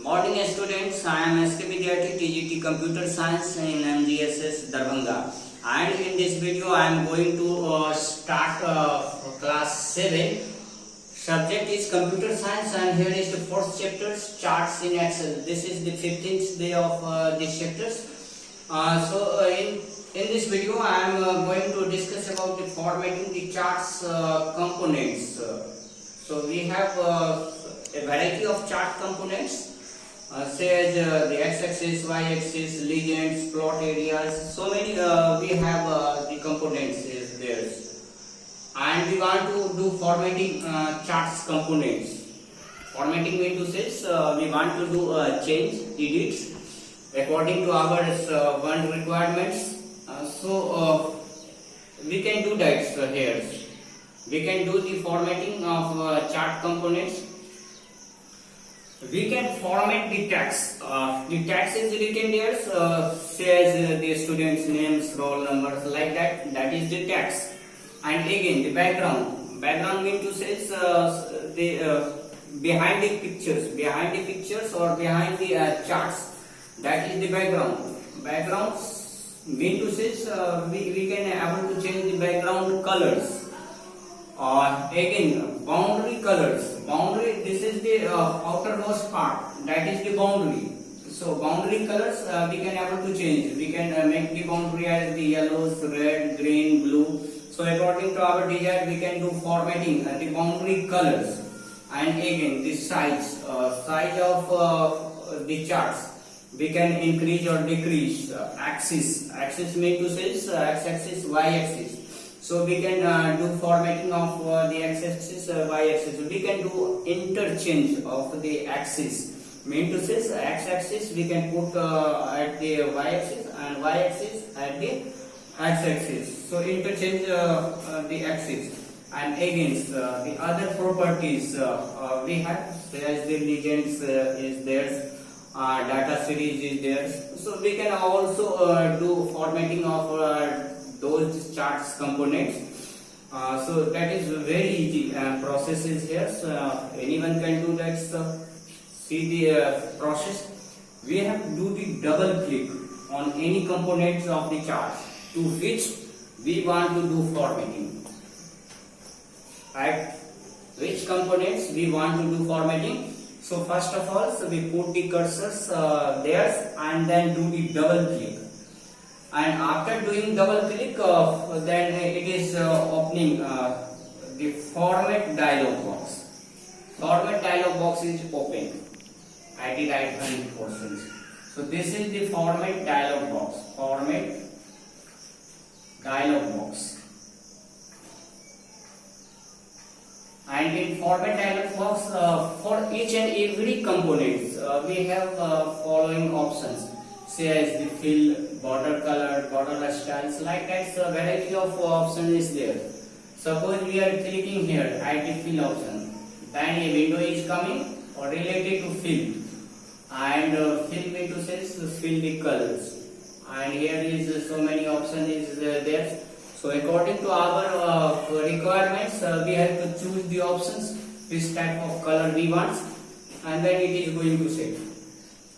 Morning students, I am SK Vidyarthi TGT Computer Science in MGSS Darbhanga, and in this video I am going to start class 7. Subject is Computer Science, and here is the fourth chapter, Charts in Excel. This is the 15th day of these chapters. In this video I am going to discuss about the formatting the charts components. So we have a variety of chart components. Say as the x-axis, y-axis, legends, plot areas, so many we have the components is there, and we want to do formatting charts components. Formatting means to say we want to do change, edits according to our one requirements. We can do that here. We can do the formatting of chart components. We can format the text. The text is written there, says the students' names, roll numbers, like that. That is the text. And again, the background. Background means to say behind the pictures or behind the charts. That is the background. Background means to say we can able to change the background colors. Again, boundary colors. Boundary, this is the outermost part, that is the boundary. So boundary colors we can able to change. We can make the boundary as the yellows, red, green, blue. So according to our desire we can do formatting the boundary colors. And again, the size of the charts we can increase or decrease. Axis means to say x-axis, y-axis. So we can do formatting of the x-axis, y-axis. We can do interchange of the axis. Mean to say x-axis we can put at the y-axis and y-axis at the x-axis. So interchange the axis. And again the other properties we have, as the legends is there, data series is there. So we can also do formatting of those charts components. So that is very easy process is here. So anyone can do that. So see the process. We have to do the double click on any components of the chart to which we want to do formatting. Right? Which components we want to do formatting. So first of all, so we put the cursors there and then do the double click. And after doing double click, then it is opening the format dialog box. Format dialog box is open at the right hand portion. So this is the format dialog box. Format dialog box. And in format dialog box, for each and every component, we have following options. Say as the fill, border color, border styles, like that. So variety of option is there. Suppose we are clicking here at the fill option, then a window is coming or related to fill, and fill me to say fill the colors, and here is so many options is there. So according to our requirements, we have to choose the options which type of color we want, and then it is going to set.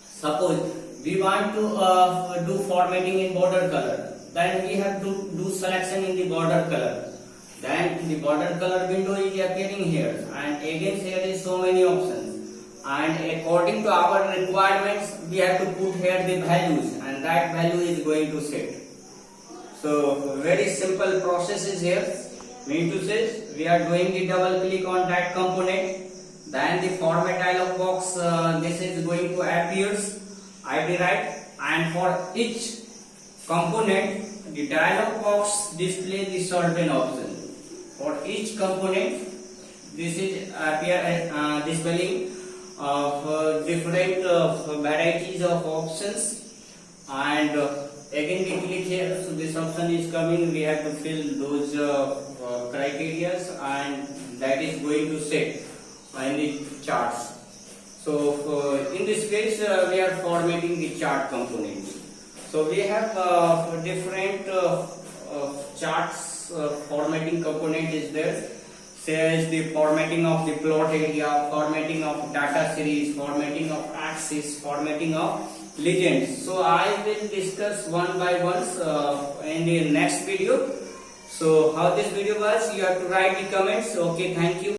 Suppose we want to do formatting in border color, then we have to do selection in the border color. Then the border color window is appearing here, and again here is so many options, and according to our requirements we have to put here the values, and that value is going to set. So very simple process is here. Mean to say we are doing the double click on that component, then the format dialog box this is going to appear at the right, and for each component the dialog box display the certain option. For each component this is appear displaying of different varieties of options, and again we click here. So this option is coming, we have to fill those criteria, and that is going to set in the charts. So in this case we are formatting the chart components. So we have different charts formatting component is there. says the formatting of the plot area, formatting of data series, formatting of axis, formatting of legends. So I will discuss one by one in the next video. So how this video was, you have to write the comments. Okay, thank you.